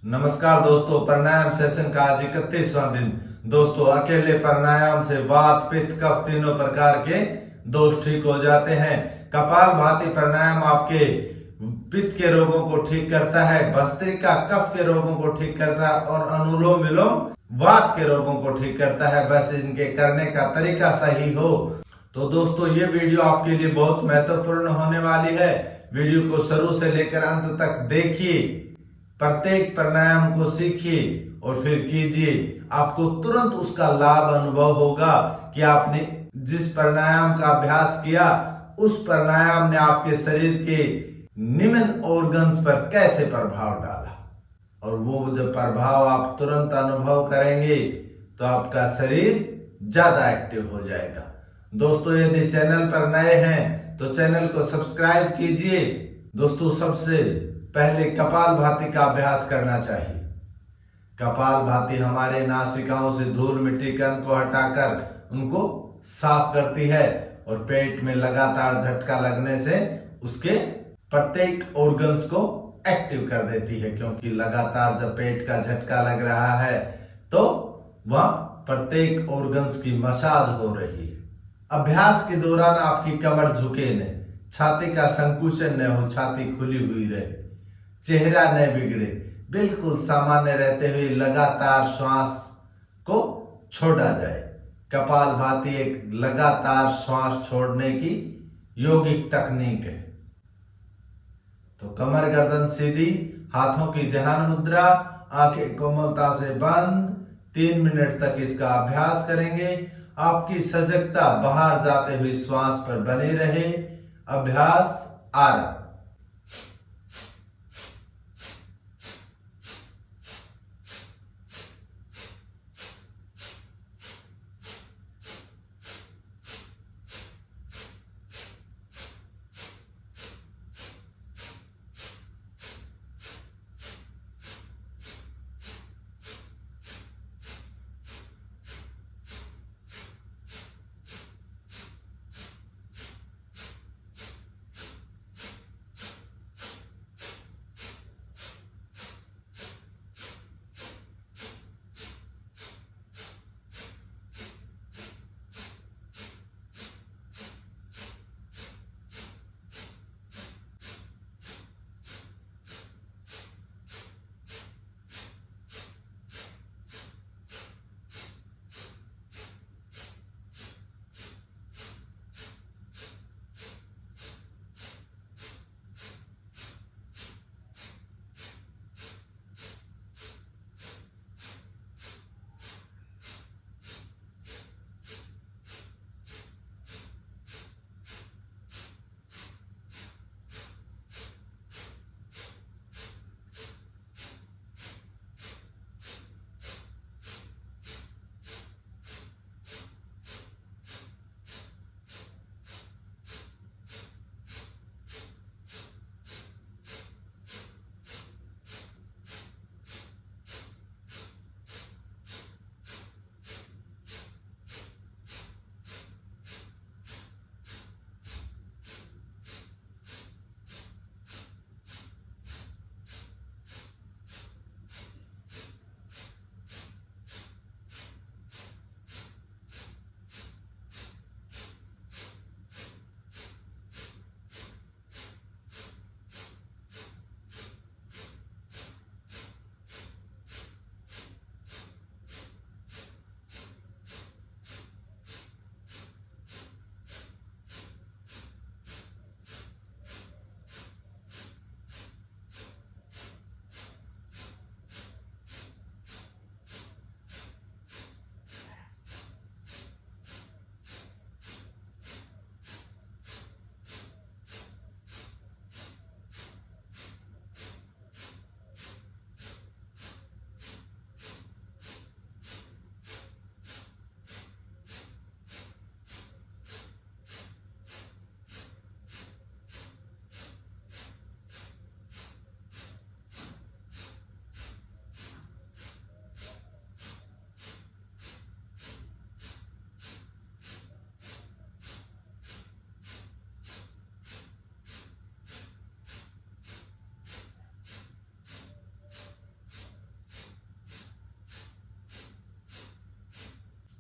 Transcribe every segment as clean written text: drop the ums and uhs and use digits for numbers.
नमस्कार दोस्तों, प्राणायाम सेशन का आज 31वां दिन। दोस्तों, अकेले प्राणायाम से वात पित्त कफ तीनों प्रकार के दोष ठीक हो जाते हैं। कपालभाति प्राणायाम आपके पित्त के रोगों को ठीक करता है, भस्त्रिका कफ के रोगों को ठीक करता है और अनुलोम विलोम वात के रोगों को ठीक करता है। बस इनके करने का तरीका सही हो तो दोस्तों ये वीडियो आपके लिए बहुत महत्वपूर्ण होने वाली है। वीडियो को शुरू से लेकर अंत तक देखिए, प्रत्येक प्राणायाम को सीखिए और फिर कीजिए। आपको तुरंत उसका लाभ अनुभव होगा कि आपने जिस प्राणायाम का अभ्यास किया उस प्राणायाम ने आपके शरीर के निम्न ऑर्गन्स पर कैसे प्रभाव डाला, और वो जब प्रभाव आप तुरंत अनुभव करेंगे तो आपका शरीर ज्यादा एक्टिव हो जाएगा। दोस्तों, यदि चैनल पर नए हैं तो चैनल को सब्सक्राइब कीजिए। दोस्तों, सबसे पहले कपालभाति का अभ्यास करना चाहिए। कपालभाति हमारे नासिकाओं से धूल मिट्टी कण को हटाकर उनको साफ करती है और पेट में लगातार झटका लगने से उसके प्रत्येक ऑर्गन्स को एक्टिव कर देती है, क्योंकि लगातार जब पेट का झटका लग रहा है तो वह प्रत्येक ऑर्गन्स की मसाज हो रही है। अभ्यास के दौरान आपकी कमर झुके न, छाती का संकुचन न हो, छाती खुली हुई रहे, चेहरा न बिगड़े, बिल्कुल सामान्य रहते हुए लगातार श्वास को छोड़ा जाए। कपालभाति एक लगातार श्वास छोड़ने की योगिक तकनीक है। तो कमर गर्दन सीधी, हाथों की ध्यान मुद्रा, आंखें कोमलता से बंद। 3 मिनट तक इसका अभ्यास करेंगे। आपकी सजगता बाहर जाते हुए श्वास पर बनी रहे। अभ्यास आरंभ।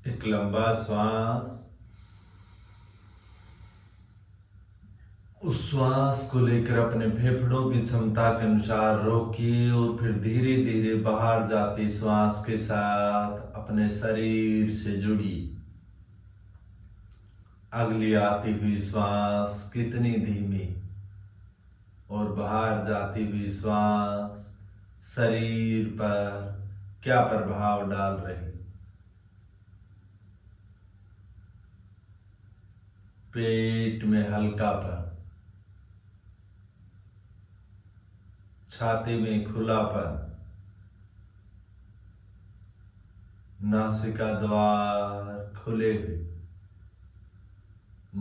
एक लंबा श्वास, उस श्वास को लेकर अपने फेफड़ों की क्षमता के अनुसार रोकिए और फिर धीरे धीरे बाहर जाती श्वास के साथ अपने शरीर से जुड़िए। अगली आती हुई श्वास कितनी धीमी और बाहर जाती हुई श्वास शरीर पर क्या प्रभाव डाल रही। पेट में हल्कापन, छाती में खुलापन, नासिका द्वार खुले हुए,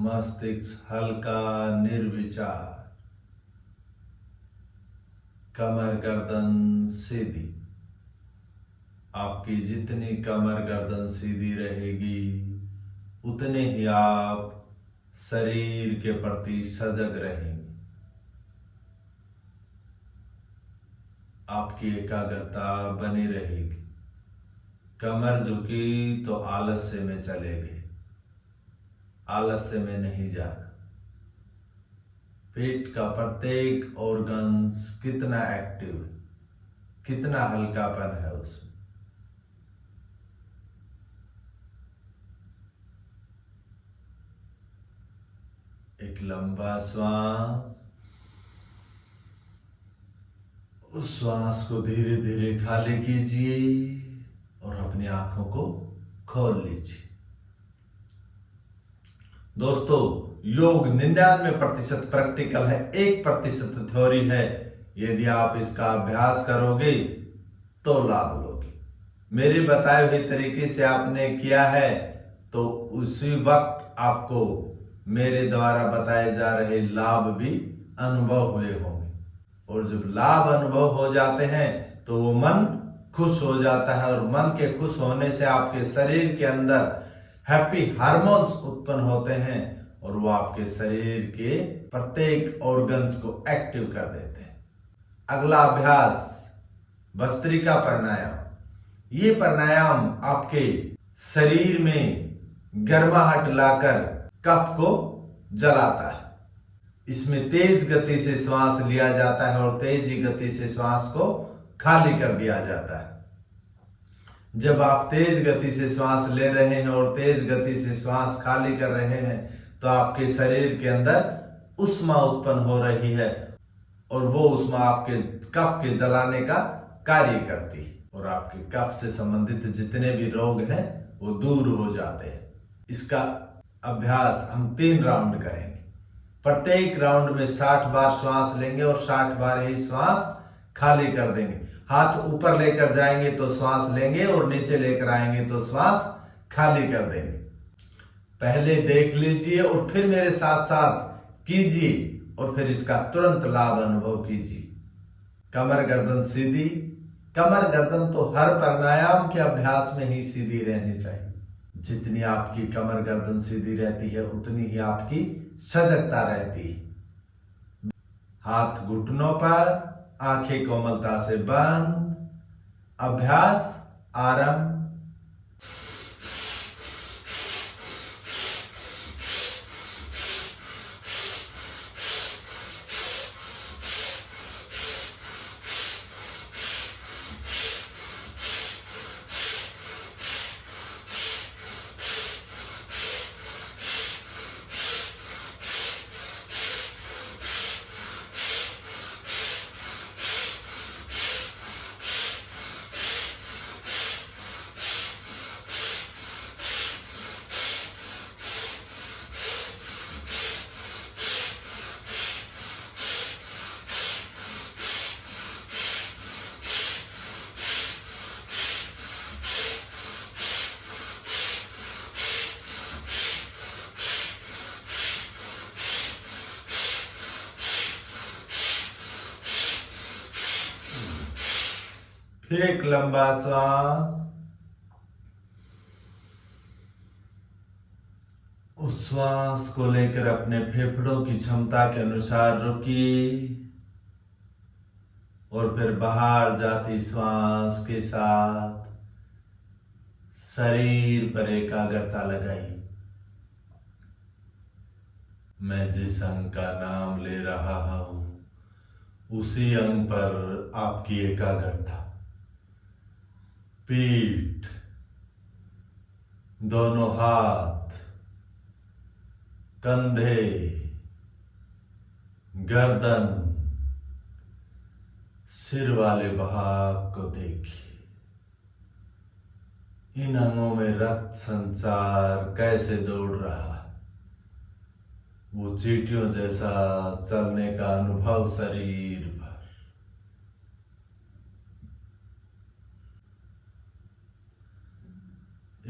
मस्तिष्क हल्का निर्विचार, कमर गर्दन सीधी। आपकी जितनी कमर गर्दन सीधी रहेगी उतने ही आप शरीर के प्रति सजग रहेंगे। आपकी एकाग्रता बनी रहेगी। कमर झुकी तो आलस्य में चले गए, आलस्य में नहीं जाना। पेट का प्रत्येक ऑर्गन्स कितना एक्टिव है, कितना हल्कापन है उसमें। एक लंबा श्वास, उस श्वास को धीरे धीरे खाली कीजिए और अपनी आंखों को खोल लीजिए। दोस्तों, योग 99% प्रैक्टिकल है, 1% थ्योरी है। यदि आप इसका अभ्यास करोगे तो लाभ लोगे। मेरे बताए हुए तरीके से आपने किया है तो उसी वक्त आपको मेरे द्वारा बताए जा रहे लाभ भी अनुभव हुए होंगे। और जब लाभ अनुभव हो जाते हैं तो वो मन खुश हो जाता है और मन के खुश होने से आपके शरीर के अंदर हैप्पी हार्मोन्स उत्पन्न होते हैं और वो आपके शरीर के प्रत्येक ऑर्गन्स को एक्टिव कर देते हैं। अगला अभ्यास भस्त्रिका प्राणायाम। ये प्राणायाम आपके शरीर में गर्माहट लाकर कफ को जलाता है। इसमें तेज गति से श्वास लिया जाता है और तेज ही गति से श्वास को खाली कर दिया जाता है। जब आप तेज गति से श्वास ले रहे हैं और तेज गति से श्वास खाली कर रहे हैं तो आपके शरीर के अंदर ऊष्मा उत्पन्न हो रही है और वो ऊष्मा आपके कफ के जलाने का कार्य करती है और आपके कफ से संबंधित जितने भी रोग हैं वो दूर हो जाते हैं। इसका अभ्यास हम 3 राउंड करेंगे। प्रत्येक राउंड में 60 बार श्वास लेंगे और 60 बार ही श्वास खाली कर देंगे। हाथ ऊपर लेकर जाएंगे तो श्वास लेंगे और नीचे लेकर आएंगे तो श्वास खाली कर देंगे। पहले देख लीजिए और फिर मेरे साथ साथ कीजिए और फिर इसका तुरंत लाभ अनुभव कीजिए। कमर गर्दन सीधी। कमर गर्दन तो हर प्राणायाम के अभ्यास में ही सीधी रहनी चाहिए। जितनी आपकी कमर गर्दन सीधी रहती है उतनी ही आपकी सजगता रहती है। हाथ घुटनों पर, आंखें कोमलता से बंद। अभ्यास आरंभ। फिर एक लंबा सांस। उस श्वास को लेकर अपने फेफड़ों की क्षमता के अनुसार रुकिए और फिर बाहर जाती श्वास के साथ शरीर पर एकाग्रता लगाइए। मैं जिस अंग का नाम ले रहा हूं उसी अंग पर आपकी एकाग्रता। पीठ, दोनों हाथ, कंधे, गर्दन, सिर वाले भाग को देखिए। इन अंगों में रक्त संचार कैसे दौड़ रहा है, वो चींटियों जैसा चलने का अनुभव शरीर भर।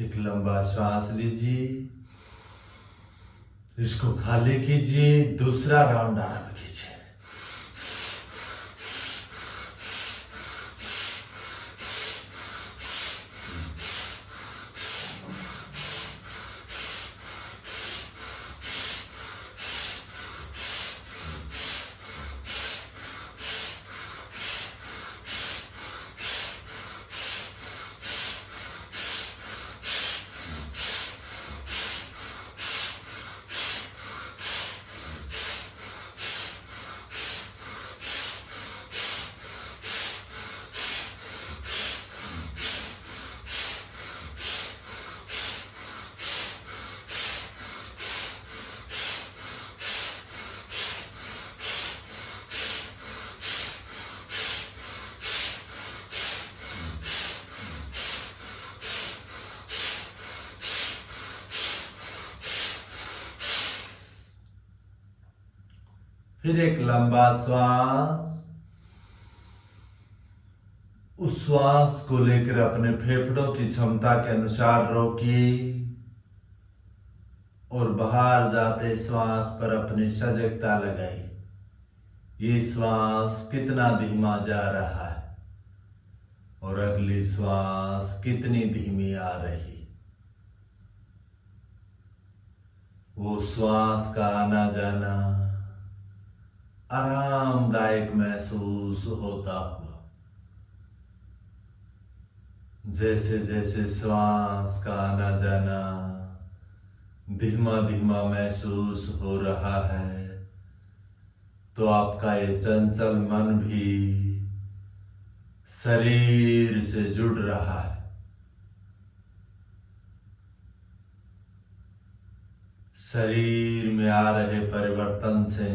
एक लंबा श्वास लीजिए, इसको खाली कीजिए, दूसरा राउंड आरंभ कीजिए। फिर एक लंबा श्वास। उस श्वास को लेकर अपने फेफड़ों की क्षमता के अनुसार रोकिए और बाहर जाते श्वास पर अपनी सजगता लगाई। ये श्वास कितना धीमा जा रहा है और अगली श्वास कितनी धीमी आ रही। वो श्वास का आना जाना आरामदायक महसूस होता हुआ। जैसे जैसे श्वास का आना जाना धीमा धीमा महसूस हो रहा है, तो आपका ये चंचल मन भी शरीर से जुड़ रहा है। शरीर में आ रहे परिवर्तन से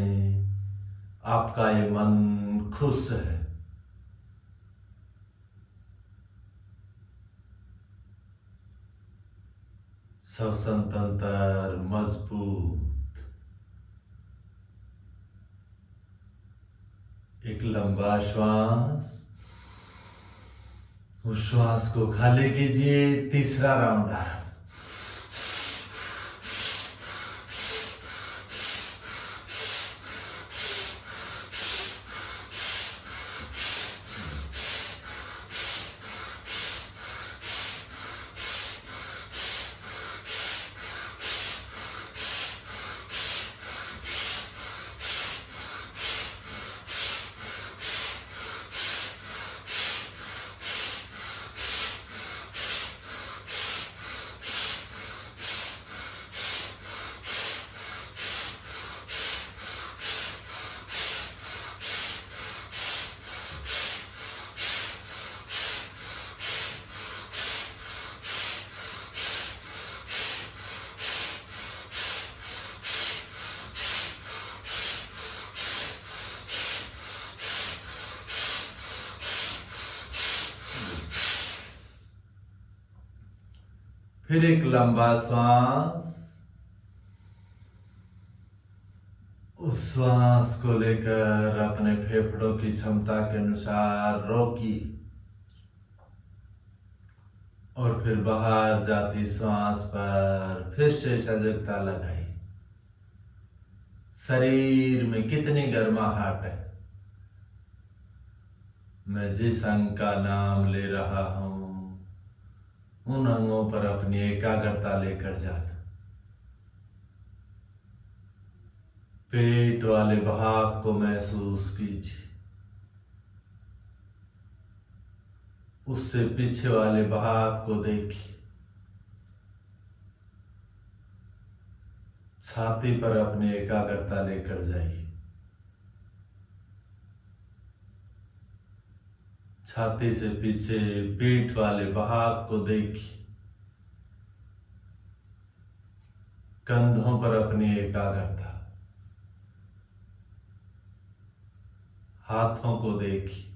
आपका ये मन खुश है। श्वसन तंत्र मजबूत। एक लंबा श्वास। उस श्वास को खाली कीजिए, तीसरा राउंड आरंभ। फिर एक लंबा श्वास। उस श्वास को लेकर अपने फेफड़ों की क्षमता के अनुसार रोकिए और फिर बाहर जाती श्वास पर फिर से सजगता लगाई। शरीर में कितनी गर्माहट है। मैं जिस अंग का नाम ले रहा हूं उन अंगों पर अपनी एकाग्रता लेकर जाना। पेट वाले भाग को महसूस कीजिए, उससे पीछे वाले भाग को देखिए। छाती पर अपनी एकाग्रता लेकर जाइए। छाती से पीछे पीठ वाले भाग को देखिए। कंधों पर अपनी एकाग्रता, हाथों को देखिए।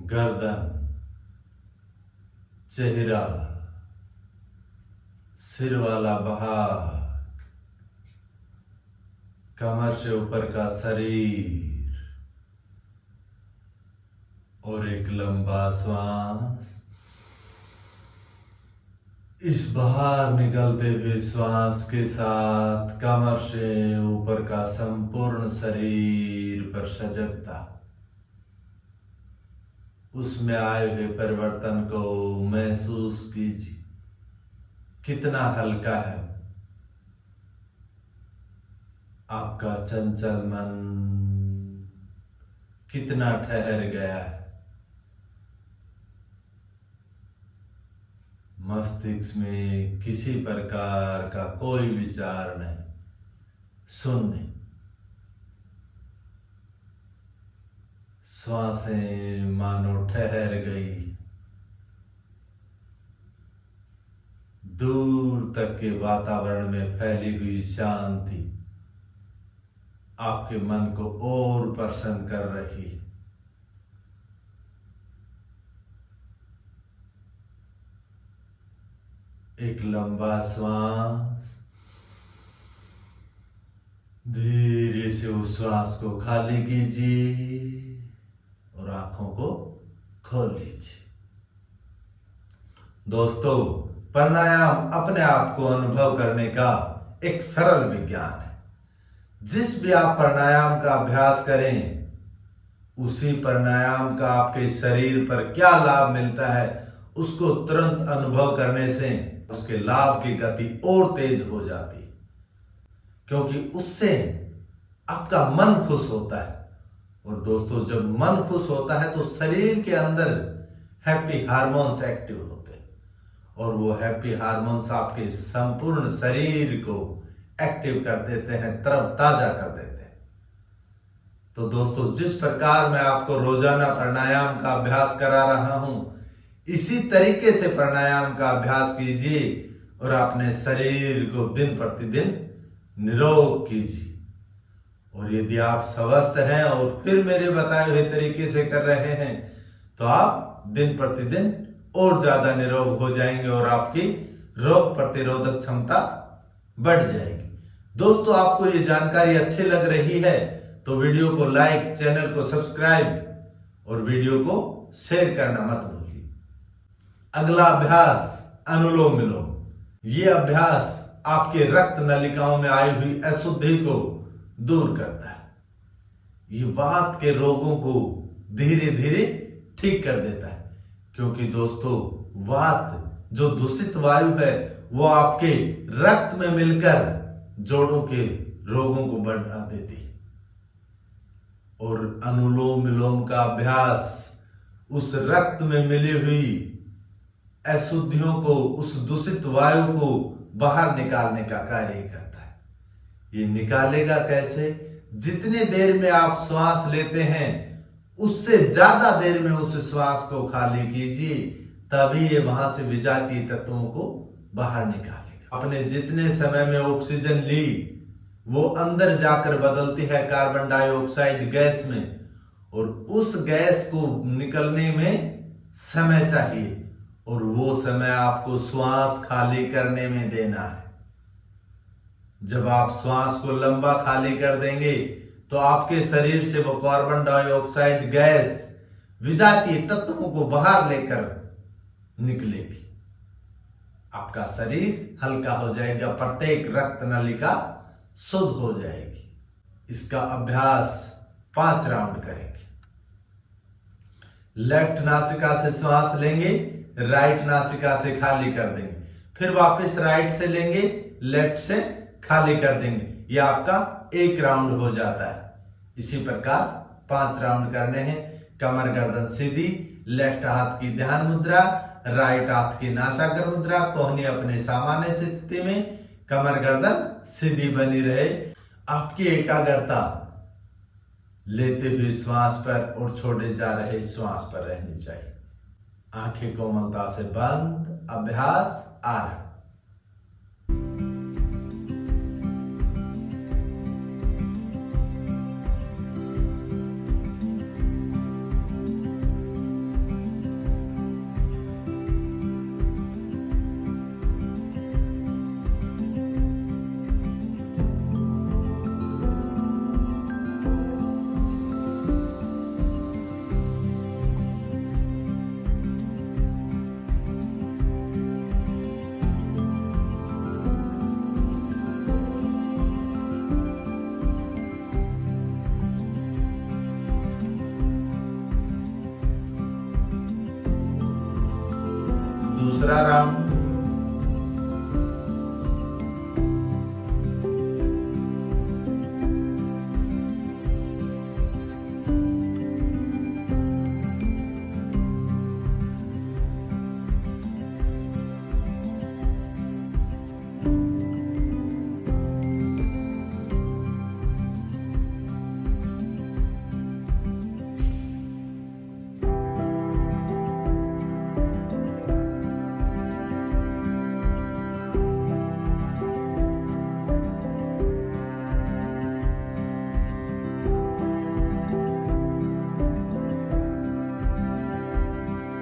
गर्दन, चेहरा, सिर वाला भाग, कमर से ऊपर का शरीर, और एक लंबा श्वास। इस बाहर निकलते हुए श्वास के साथ कमर से ऊपर का संपूर्ण शरीर पर सजगता, उसमें आए हुए परिवर्तन को महसूस कीजिए। कितना हल्का है आपका चंचल मन, कितना ठहर गया है। मस्तिष्क में किसी प्रकार का कोई विचार नहीं, शून्य। श्वासें मानो ठहर गई। दूर तक के वातावरण में फैली हुई शांति आपके मन को और प्रसन्न कर रही है। एक लंबा श्वास, धीरे से उस श्वास को खाली कीजिए और आंखों को खोल लीजिए। दोस्तों, प्राणायाम अपने आप को अनुभव करने का एक सरल विज्ञान है। जिस भी आप प्राणायाम का अभ्यास करें, उसी प्राणायाम का आपके शरीर पर क्या लाभ मिलता है, उसको तुरंत अनुभव करने से उसके लाभ की गति और तेज हो जाती है, क्योंकि उससे आपका मन खुश होता है। और दोस्तों, जब मन खुश होता है तो शरीर के अंदर हैप्पी हार्मोन्स एक्टिव होते हैं, और वो हैप्पी हार्मोन्स आपके संपूर्ण शरीर को एक्टिव कर देते हैं, तरोताजा कर देते हैं। तो दोस्तों, जिस प्रकार मैं आपको रोजाना प्राणायाम का अभ्यास करा रहा हूं, इसी तरीके से प्राणायाम का अभ्यास कीजिए और अपने शरीर को दिन प्रतिदिन निरोग कीजिए। और यदि आप स्वस्थ हैं और फिर मेरे बताए हुए तरीके से कर रहे हैं, तो आप दिन प्रतिदिन और ज्यादा निरोग हो जाएंगे और आपकी रोग प्रतिरोधक क्षमता बढ़ जाएगी। दोस्तों, आपको ये जानकारी अच्छी लग रही है तो वीडियो को लाइक, चैनल को सब्सक्राइब और वीडियो को शेयर करना मत भूलिए। अगला अभ्यास अनुलोम विलोम। ये अभ्यास आपके रक्त नलिकाओं में आई हुई अशुद्धि को दूर करता है। ये वात के रोगों को धीरे धीरे ठीक कर देता है, क्योंकि दोस्तों, वात जो दूषित वायु है वो आपके रक्त में मिलकर जोड़ों के रोगों को बढ़ा देती है। और अनुलोम विलोम का अभ्यास उस रक्त में मिली हुई अशुद्धियों को, उस दूषित वायु को बाहर निकालने का कार्य करता है। ये निकालेगा कैसे? जितने देर में आप श्वास लेते हैं, उससे ज्यादा देर में उस श्वास को खाली कीजिए, तभी ये वहां से विजातीय तत्वों को बाहर निकालेगा। आपने जितने समय में ऑक्सीजन ली, वो अंदर जाकर बदलती है कार्बन डाइऑक्साइड गैस में, और उस गैस को निकलने में समय चाहिए, और वो समय आपको श्वास खाली करने में देना है। जब आप श्वास को लंबा खाली कर देंगे तो आपके शरीर से वो कार्बन डाइऑक्साइड गैस विजातीय तत्वों को बाहर लेकर निकलेगी। आपका शरीर हल्का हो जाएगा, प्रत्येक रक्त नलिका शुद्ध हो जाएगी। इसका अभ्यास 5 राउंड करेंगे। लेफ्ट नासिका से श्वास लेंगे, राइट नासिका से खाली कर देंगे, फिर वापस राइट से लेंगे, लेफ्ट से खाली कर देंगे। यह आपका 1 राउंड हो जाता है। इसी प्रकार 5 राउंड करने हैं। कमर गर्दन सीधी, लेफ्ट हाथ की ध्यान मुद्रा, राइट हाथ की नासाग्र मुद्रा, कोहनी अपने सामान्य स्थिति में, कमर गर्दन सीधी बनी रहे। आपकी एकाग्रता लेते हुए श्वास पर और छोड़े जा रहे श्वास पर रहनी चाहिए। आंखें कोमलता से बंद। अभ्यास आरंभ। दूसरा राउंड।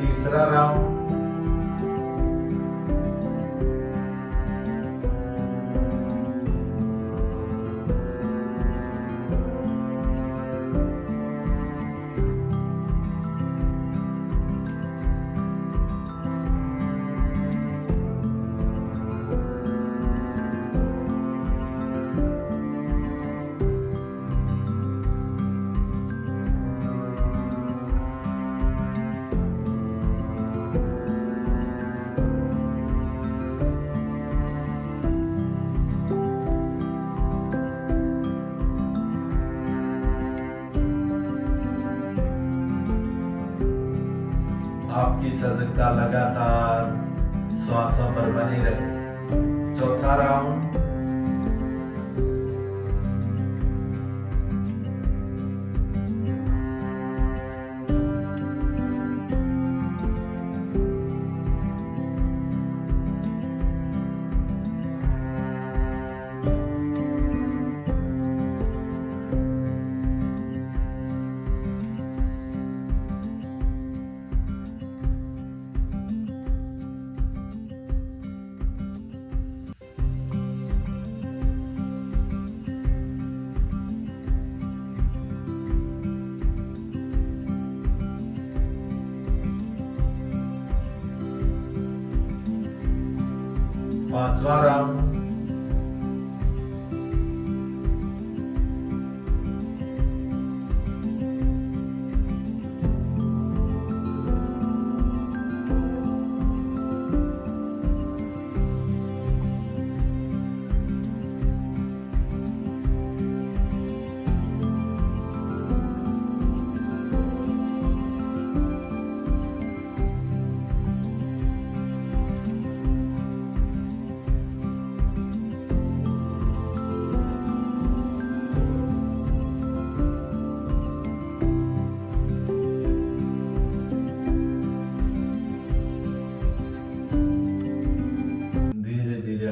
तीसरा राउंड। आपकी सजगता लगातार श्वासों पर बनी रहे। चौथा राउंड। पांचवा राउंड।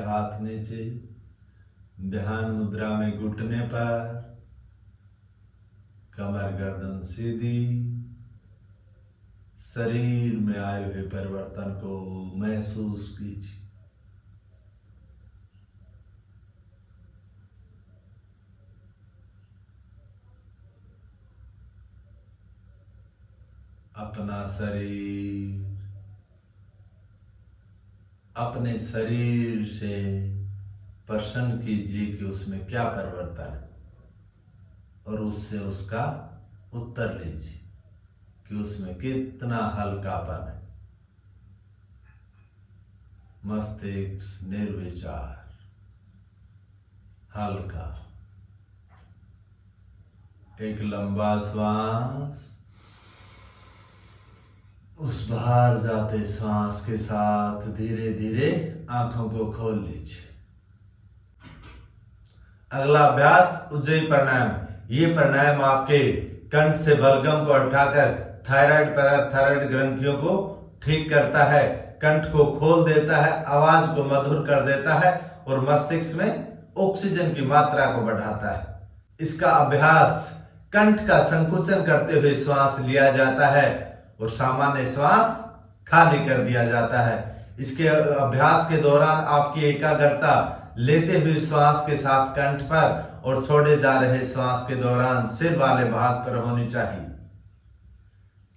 हाथ नीचे, ध्यान मुद्रा में घुटने पर, कमर गर्दन सीधी। शरीर में आए हुए परिवर्तन को महसूस कीजिए। अपना शरीर अपने शरीर से प्रश्न कीजिए कि उसमें क्या परिवर्तन है और उससे उसका उत्तर लीजिए कि उसमें कितना हल्कापन है। मस्तिष्क निर्विचार, हल्का। एक लंबा श्वास, उस बाहर जाते श्वास के साथ धीरे धीरे आंखों को खोल लीजिए। अगला अभ्यास उज्जयी प्राणायाम। ये प्राणायाम आपके कंठ से बलगम को हटाकर थायराइड पैराथायराइड ग्रंथियों को ठीक करता है, कंठ को खोल देता है, आवाज को मधुर कर देता है और मस्तिष्क में ऑक्सीजन की मात्रा को बढ़ाता है। इसका अभ्यास कंठ का संकुचन करते हुए श्वास लिया जाता है और सामान्य श्वास खाली कर दिया जाता है। इसके अभ्यास के दौरान आपकी एकाग्रता लेते हुए श्वास के साथ कंठ पर और छोड़े जा रहे श्वास के दौरान सिर वाले भाग पर होनी चाहिए।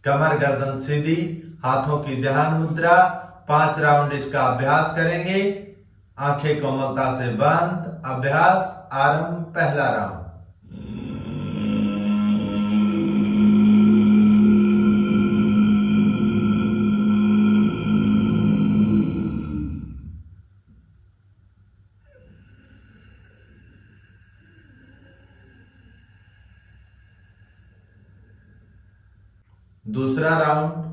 कमर गर्दन सीधी, हाथों की ध्यान मुद्रा। 5 राउंड इसका अभ्यास करेंगे। आंखें कोमलता से बंद। अभ्यास आरंभ। पहला राउंड। दूसरा राउंड।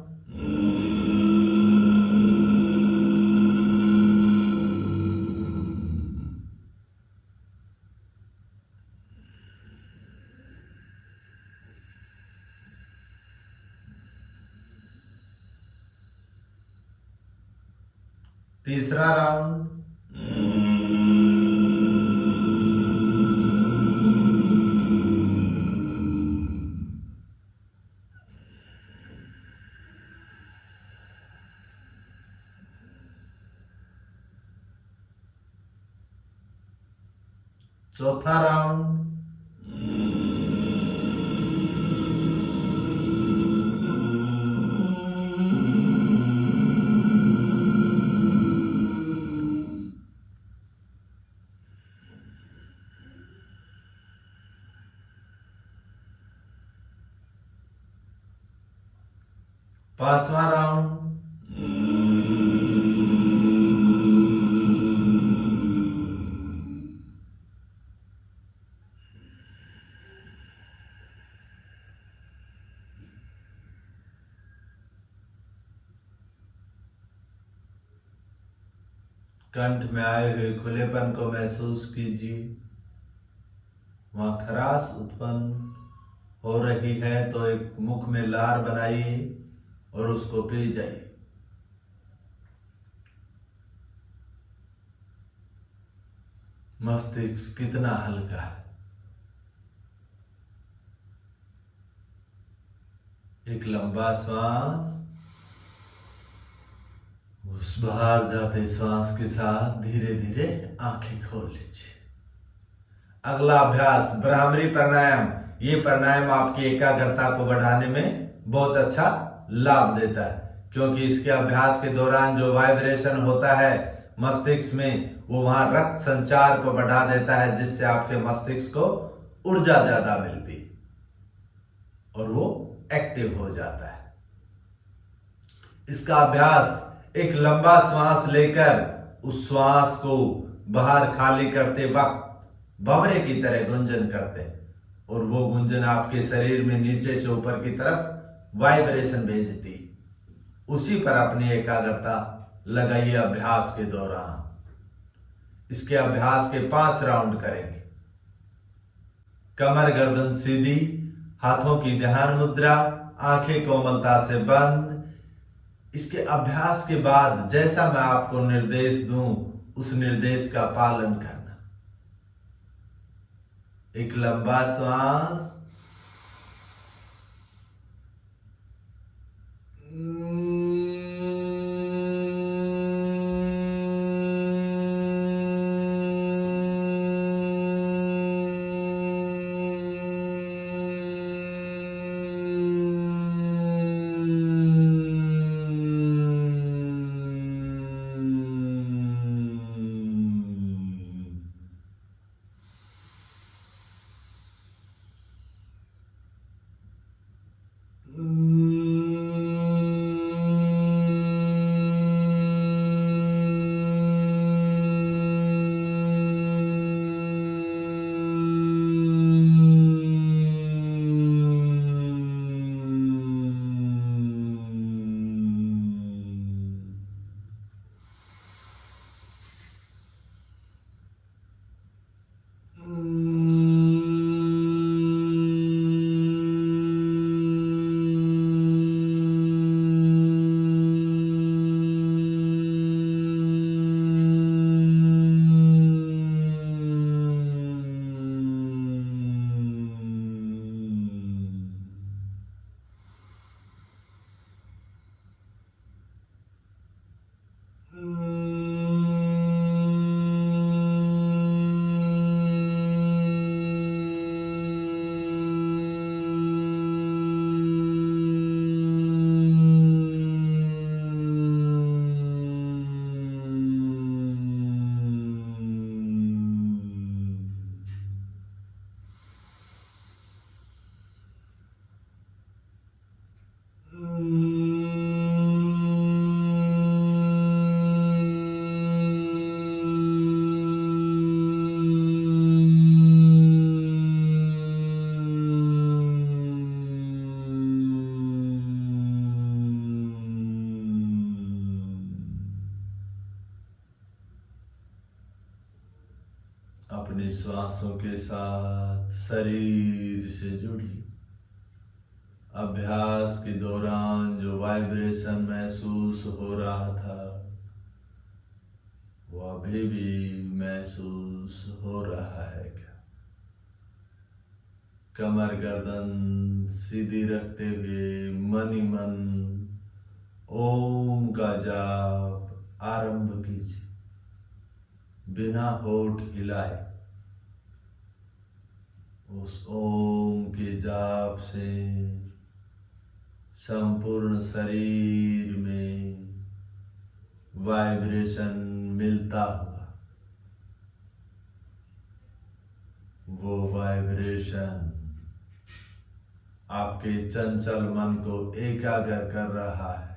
तीसरा राउंड। चौथा राउंड। पांचवा राउंड। कंठ में आए हुए खुलेपन को महसूस कीजिए। वहां खराश उत्पन्न हो रही है तो एक मुख में लार बनाइए और उसको पी जाइए। मस्तिष्क कितना हल्का है। एक लंबा श्वास, उस बाहर जाते श्वास के साथ धीरे धीरे आंखें खोल लीजिए। अगला अभ्यास भ्रामरी प्राणायाम। ये प्राणायाम आपकी एकाग्रता को बढ़ाने में बहुत अच्छा लाभ देता है, क्योंकि इसके अभ्यास के दौरान जो वाइब्रेशन होता है मस्तिष्क में, वो वहां रक्त संचार को बढ़ा देता है, जिससे आपके मस्तिष्क को ऊर्जा ज्यादा मिलती और वो एक्टिव हो जाता है। इसका अभ्यास एक लंबा श्वास लेकर उस श्वास को बाहर खाली करते वक्त भंवरे की तरह गुंजन करते हैं और वो गुंजन आपके शरीर में नीचे से ऊपर की तरफ वाइब्रेशन भेजती। उसी पर अपनी एकाग्रता लगाइए अभ्यास के दौरान। इसके अभ्यास के 5 राउंड करेंगे। कमर गर्दन सीधी, हाथों की ध्यान मुद्रा, आंखें कोमलता से बंद। इसके अभ्यास के बाद जैसा मैं आपको निर्देश दूं उस निर्देश का पालन करना। एक लंबा श्वास, श्वासों के साथ शरीर से जुड़ी अभ्यास के दौरान जो वाइब्रेशन महसूस हो रहा था वो अभी भी महसूस हो रहा है क्या? कमर गर्दन सीधी रखते हुए मन ही मन ओम का जाप आरंभ कीजिए, बिना होठ हिलाए। उस ओम के जाप से संपूर्ण शरीर में वाइब्रेशन मिलता हुआ वो वाइब्रेशन आपके चंचल मन को एकाग्र कर रहा है।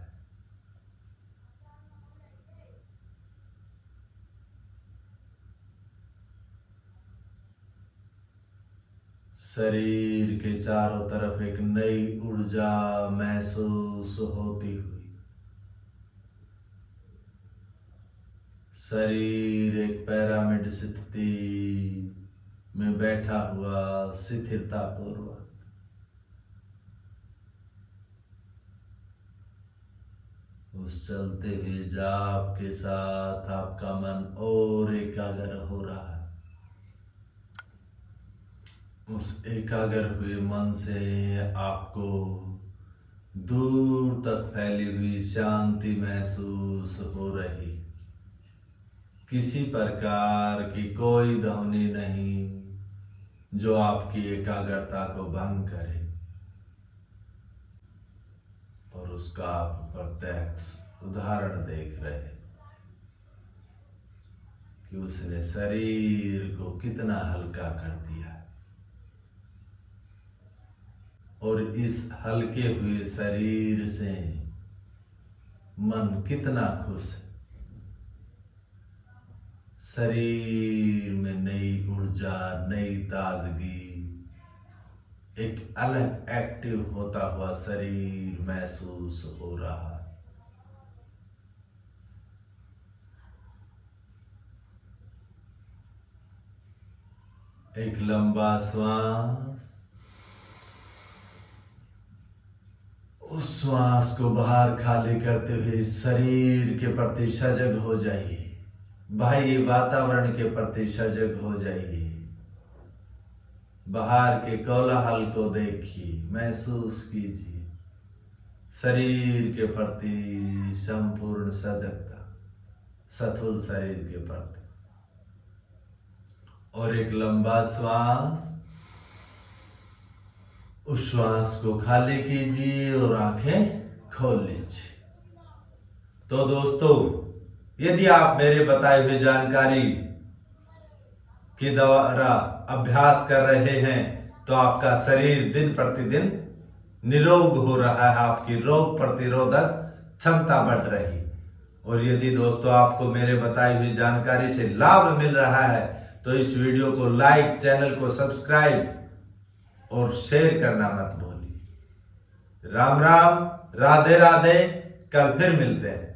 शरीर के चारों तरफ एक नई ऊर्जा महसूस होती हुई, शरीर एक पिरामिड स्थिति में बैठा हुआ स्थिरता पूर्वक उस चलते हुए जाप के साथ आपका मन और एकाग्र हो रहा है। उस एकाग्र हुए मन से आपको दूर तक फैली हुई शांति महसूस हो रही। किसी प्रकार की कोई ध्वनि नहीं जो आपकी एकाग्रता को भंग करे, और उसका आप प्रत्यक्ष उदाहरण देख रहे हैं कि उसने शरीर को कितना हल्का कर दिया और इस हल्के हुए शरीर से मन कितना खुश है। शरीर में नई ऊर्जा, नई ताजगी, एक अलग एक्टिव होता हुआ शरीर महसूस हो रहा है। एक लंबा श्वास, उस श्वास को बाहर खाली करते हुए शरीर के प्रति सजग हो जाइए, बाह्य वातावरण के प्रति सजग हो जाइए। बाहर के कोलाहल को देखिए, महसूस कीजिए शरीर के प्रति संपूर्ण सजगता, सथुल शरीर के प्रति। और एक लंबा श्वास, उस श्वास को खाली कीजिए और आंखें खोल लीजिए। तो दोस्तों, यदि आप मेरे बताए हुए जानकारी के द्वारा अभ्यास कर रहे हैं तो आपका शरीर दिन प्रतिदिन निरोग हो रहा है, आपकी रोग प्रतिरोधक क्षमता बढ़ रही। और यदि दोस्तों आपको मेरे बताई हुई जानकारी से लाभ मिल रहा है तो इस वीडियो को लाइक, चैनल को सब्सक्राइब और शेयर करना मत भूलिए। राम राम, राधे राधे। कल फिर मिलते हैं।